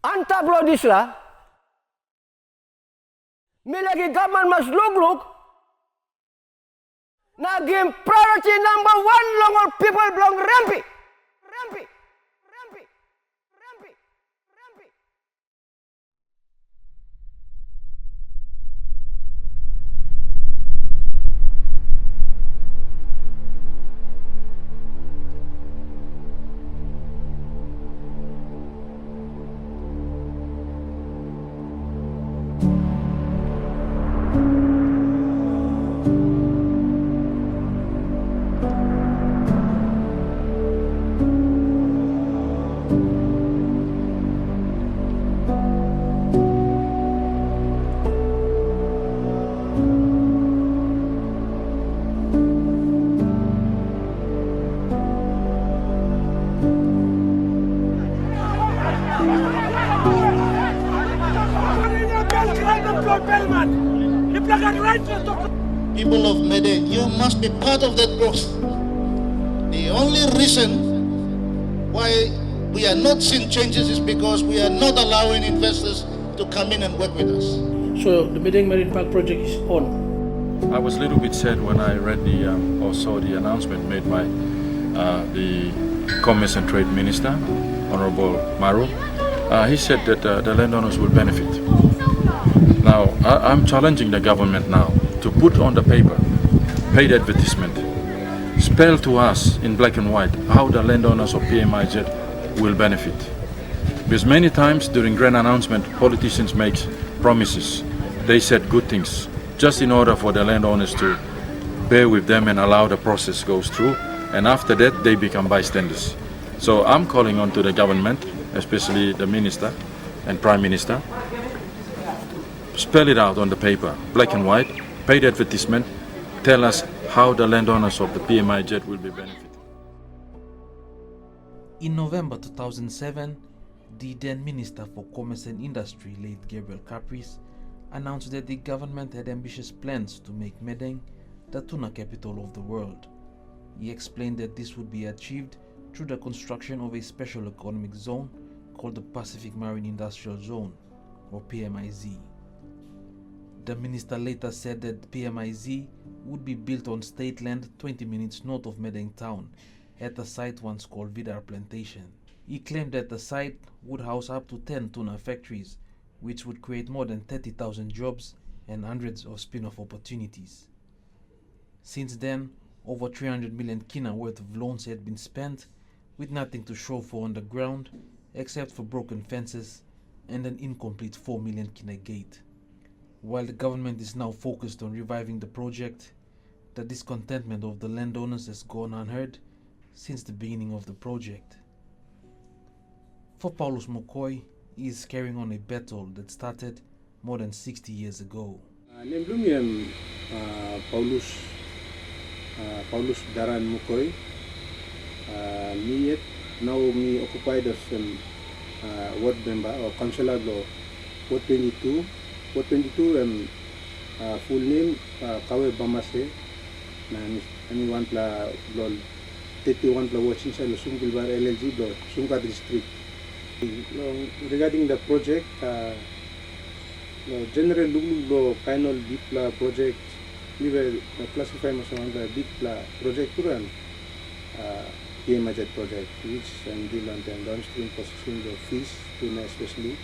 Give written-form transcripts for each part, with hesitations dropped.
antablo disla, milagi government mas look, na game priority number 1 long all people belong rampi. People of Medellin, you must be part of that growth. The only reason why we are not seeing changes is because we are not allowing investors to come in and work with us. So the Medellin Marine Park project is on. I was a little bit sad when I read or saw the announcement made by the Commerce and Trade Minister, Honorable Maru. He said that the landowners will benefit. Now, I'm challenging the government now to put on the paper, paid advertisement, spell to us in black and white how the landowners of PMIZ will benefit. Because many times during grand announcement, politicians make promises. They said good things just in order for the landowners to bear with them and allow the process goes through. And after that, they become bystanders. So I'm calling on to the government, especially the minister and prime minister, spell it out on the paper, black and white, paid advertisement, tell us how the landowners of the PMIZ will be benefited. In November 2007, the then Minister for Commerce and Industry, late Gabriel Caprice, announced that the government had ambitious plans to make Medellin the tuna capital of the world. He explained that this would be achieved through the construction of a special economic zone called the Pacific Marine Industrial Zone, or PMIZ. The minister later said that PMIZ would be built on state land 20 minutes north of Medellin town at a site once called Vidar Plantation. He claimed that the site would house up to 10 tuna factories, which would create more than 30,000 jobs and hundreds of spin-off opportunities. Since then, over 300 million kina worth of loans had been spent, with nothing to show for on the ground except for broken fences and an incomplete 4 million kina gate. While the government is now focused on reviving the project, the discontentment of the landowners has gone unheard since the beginning of the project. For Paulus McCoy, he is carrying on a battle that started more than 60 years ago. Nemlumian Paulus Daran McCoy, me now me occupied as ward member or councillor law Ward 22. Ward 22 and full name Kawe Bamase na ani want la lol 31 la watching sa Sungkil Bar LLG do Sungka district. Regarding the project, general lulu kind of deep la project we will classify as one the deep la project kuran PMIZ project, which and deal on the downstream processing of fish, tuna especially.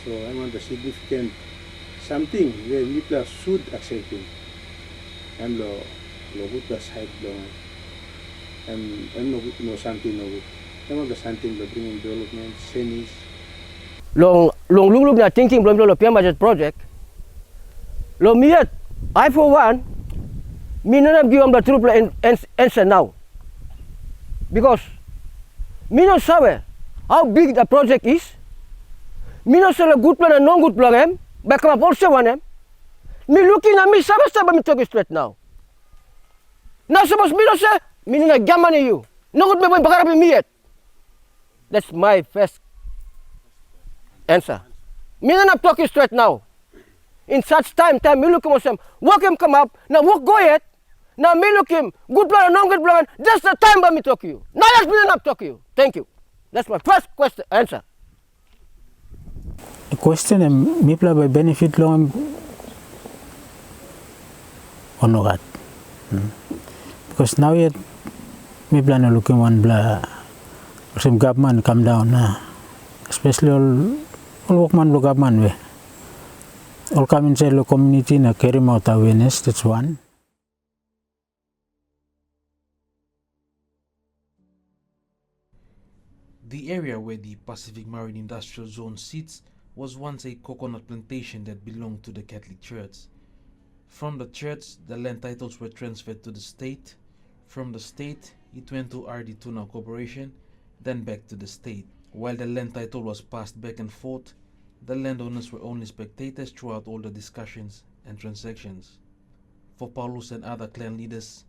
So I want the significant something where we should accept it. I'm lo good the side long. I'm no something no good. I want the something to bring in development, senis. Long look na thinking belum lo PMIZ project. Lo miat, I for one, me not give them the true answer now. Because me not sabe how big the project is. Me not say good plan and non-good plan. Back up also one. Me looking at me sabe me talk straight now. Now suppose me not say me not gamani you. No good me bakarabi me yet. That's my first answer. Me not talking straight now. In such time me look him, work him come up, now work go yet. Now me look him, good plan or non-good plan, that's the time by me talk to you. Now let me not talk to you. Thank you. That's my first question answer. The question is, mipla by benefit long or not? Because now yet mipla no looking one bla some government come down especially all workman lo government we all come inside the community na carry out awareness. That's one. The area where the Pacific Marine Industrial Zone sits was once a coconut plantation that belonged to the Catholic Church. From the church, the land titles were transferred to the state. From the state, it went to RD Tuna Corporation, then back to the state. While the land title was passed back and forth, the landowners were only spectators throughout all the discussions and transactions. For Paulus and other clan leaders,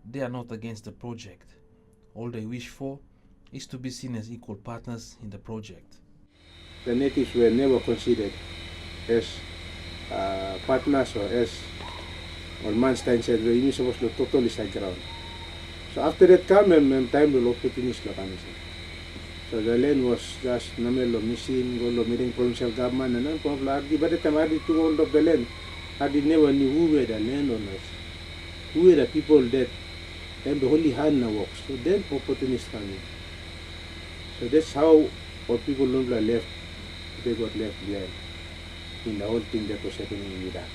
they are not against the project. All they wish for is to be seen as equal partners in the project. The natives were never considered as partners or as Manstein said, we supposed to totally side ground. So after that time the opportunist. So the land was just namelo missing, go meeting provincial government and then probably by the time I did to hold of the land, I never knew who were the landowners, who were the people that and the holy hand now works. So then opportunists come in. So that's how our people left, they got left behind in the whole thing that was happening in Iraq.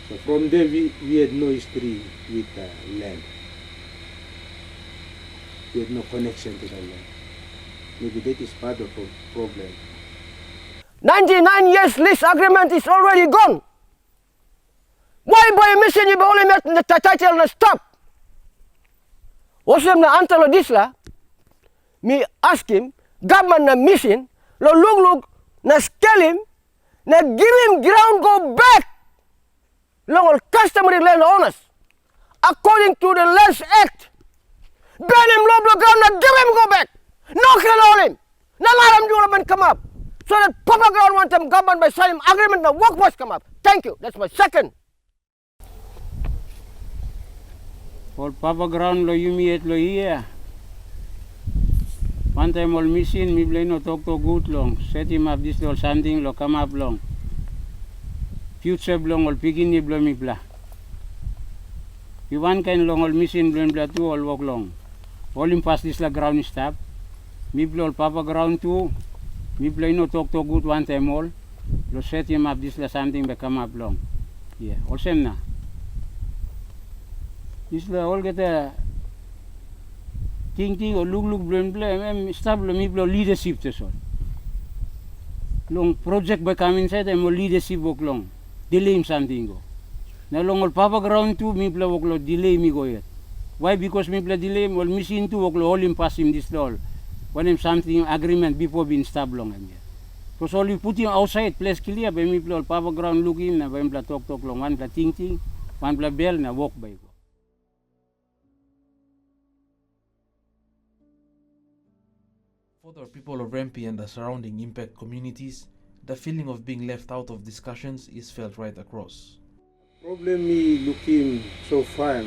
So from there we had no history with the land. We had no connection to the land. Maybe that is part of the problem. 99 years lease agreement is already gone. Why by mission you only met the title and stop? Wasem na antalo disla, me ask him, government na mission, lo look na scale him, na give him ground go back. Long all customary land owners, according to the Lands Act. Ban him low ground na give him go back. No kill all him. Na let him development come up. So that Papa ground want them government by signing agreement na workforce come up. Thank you. That's my second. All Papa ground lo yumi et lo iya. One time all missing, me blame no talk to good long. Set him up this little something lo come up long. Future long all picking ni blow me blah. You one kind long all missing blame blah two all walk long. All him pass this la ground stop. Me blow all Papa ground too. Me play no talk to good one time all. Lo set him up this la something be come up long. Yeah, all same na. This la all get a ting or look blame stop lo me blow leadership to so. Long project by come inside and more leadership work long. Delay him something go. Now long all Papa ground too me blow work lo delay me go yet. Why? Because me blow delay all machine too work lo all him pass him this all. When him something agreement before being stop long him here. Because all you put him outside place clear by me blow all Papa ground look him na by him blow talk long one blow ting one blow bell na walk by go. For the people of Rempe and the surrounding impact communities, the feeling of being left out of discussions is felt right across. Problem me looking so far,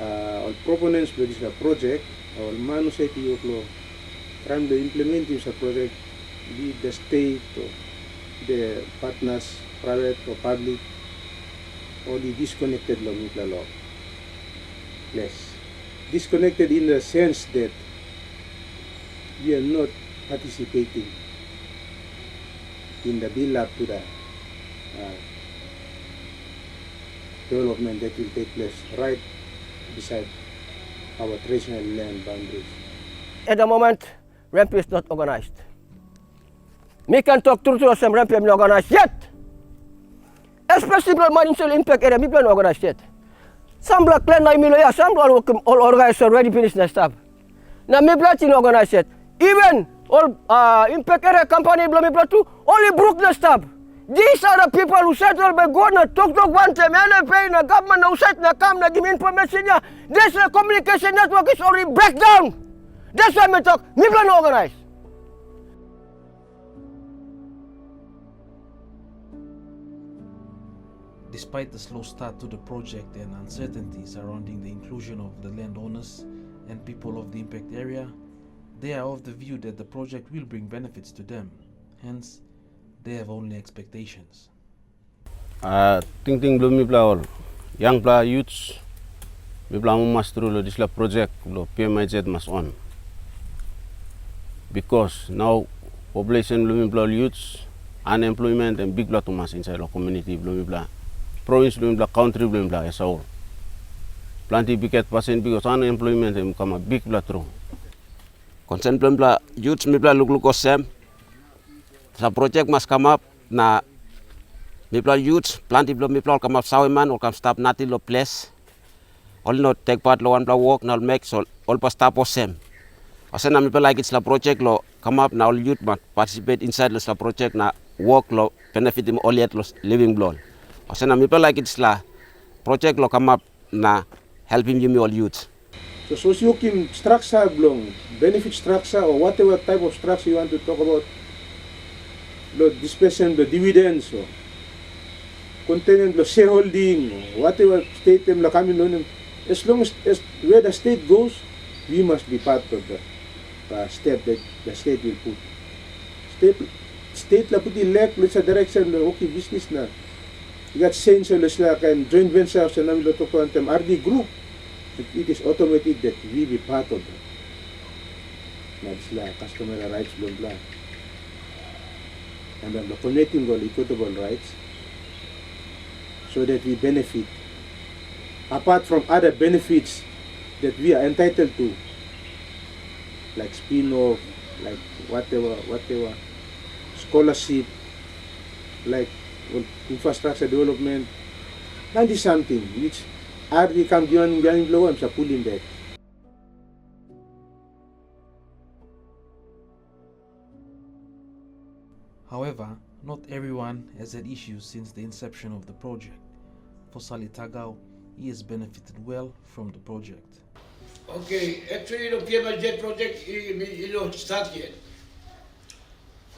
all proponents of this project, all manuseti of trying to implement this project, be the state or the partners, private or public, or the disconnected law. Less disconnected in the sense that we are not participating in the build-up to the development that will take place right beside our traditional land boundaries. At the moment, Rempe is not organized. Me can talk true to some Rempe is not organized yet. Especially the financial impact area, me not organized yet. Some black clan na imilo ya, some all organized already finished their stuff. Now me not organized yet. Even all impact area company too, only broke the stuff. These are the people who settle by go na talk one time, and pay na government who set na come na give information ya. This communication network is already break down. That's why me talk, me not organized. Despite the slow start to the project and uncertainty surrounding the inclusion of the landowners and people of the impact area, They are of the view that the project will bring benefits to them, hence they have only expectations. Ting belum all young pla youths belum mas through lo this project lo PMIZ mas on, because now population belum youths, unemployment and big lot mas inside the community belum province belum country belum as a whole. Plenty big percent because unemployment and come a big lot through. Concern belum youths look osem. The project must come up na people youths plenty people come up saweman or come stop nati lo place. All not take part lo one work na make so all pas stop osem. Asen na people like it's la project lo come up na all youth must participate inside lo la project na work lo benefit them all yet lo living blood. Asen na people like it's la project lo come up na helping you all youth. So socio-kim structure belong, benefit structure or whatever type of structure you want to talk about, the disbursement, the dividends, or containing the shareholding, or whatever state them coming on, as long as where the state goes, we must be part of the step that the state will put. State la put in leg, let's a direction, okay, business na. You got sense, let's like and joint venture, so now we talk about them RD group. It is automatic that we be part of that. That's like customer rights, blah blah. And then the connecting all equitable rights, so that we benefit. Apart from other benefits that we are entitled to, like spin-off, like whatever, scholarship, like infrastructure development, 90 something, which RD come beyond low and pulling back. However, not everyone has had issues since the inception of the project. For Sali Tagaw, he has benefited well from the project. Okay, actually the PMIZ project is not start yet.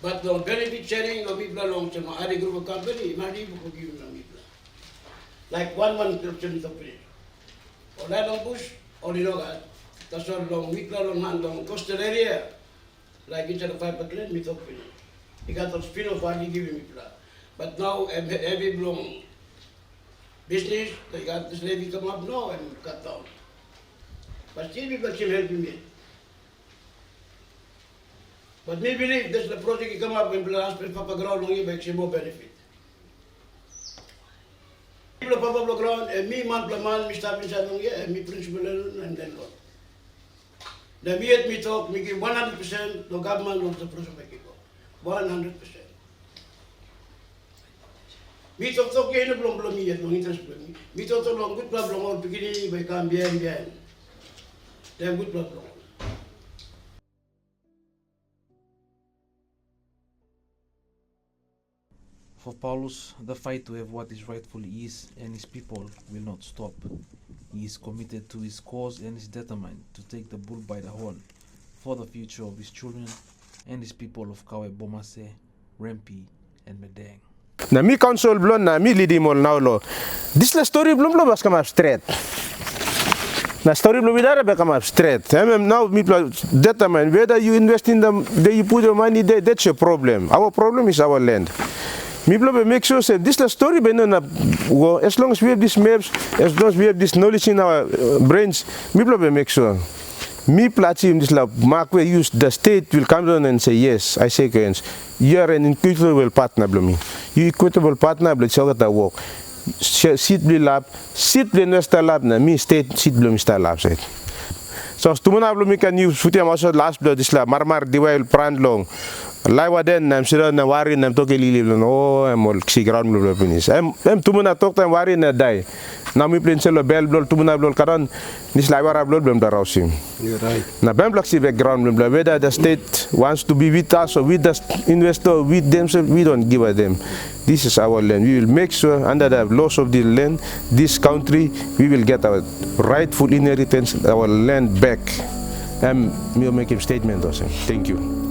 But the benefit sharing of people along to my group of company, my people could give them people. Like one corruption company. Or that on bush, or you know that. That's all long week long hand on coastal area. Like inside the 5%, me company. He got a spin off and he giving me plan. But now every long business, they got this lady come up now and cut down. But still people can help me. But me believe this the project come up and plan spend Papa ground long makes more benefit. People Papa ground and me man me stop inside long and me principal and then Lord. Then me at me talk, me give 100% the government of the project make it go. 100%. Me talk kayo na belum me at long interest belum. Me talk long good problem or beginning by come bien. Then good problem. For Paulus, the fight to have what is rightfully his and his people will not stop. He is committed to his cause and is determined to take the bull by the horn for the future of his children and his people of Kawe Bomase, Rempi, and Medang. Na mi council blon na mi leading all now lo. This la story blon bas come up straight. Na story blon bidara be come up straight. Now mi determine whether you invest in them, you put your money there, that's your problem. Our problem is our land. Me make sure say this la story be no na as long as we have these maps, as long as we have this knowledge in our brains, me make sure. Me platinum this la mark we use the state will come down and say yes, I say against. You are an equitable partner blomi. You equitable partner blo choga ta work. Sit bli lab, sit bli nesta lab na me state sit blomi sta lab set. So tumuna blomi kan use futi amaso last blood this la marmar diwail brand long. Laiwa den nam sira na wari nam to kelili no am ol si ground blo penis. Em tumuna tok tam wari na dai. Nami prinselo bel blol tumuna blol karon nis laiwa blol blom darausim. You're right. Na bem black background blom whether the state wants to be with us or with the investor with themselves, we don't give a them. This is our land. We will make sure under the laws of the land, this country, we will get our rightful inheritance, our land back. And we'll make a statement also. Thank you.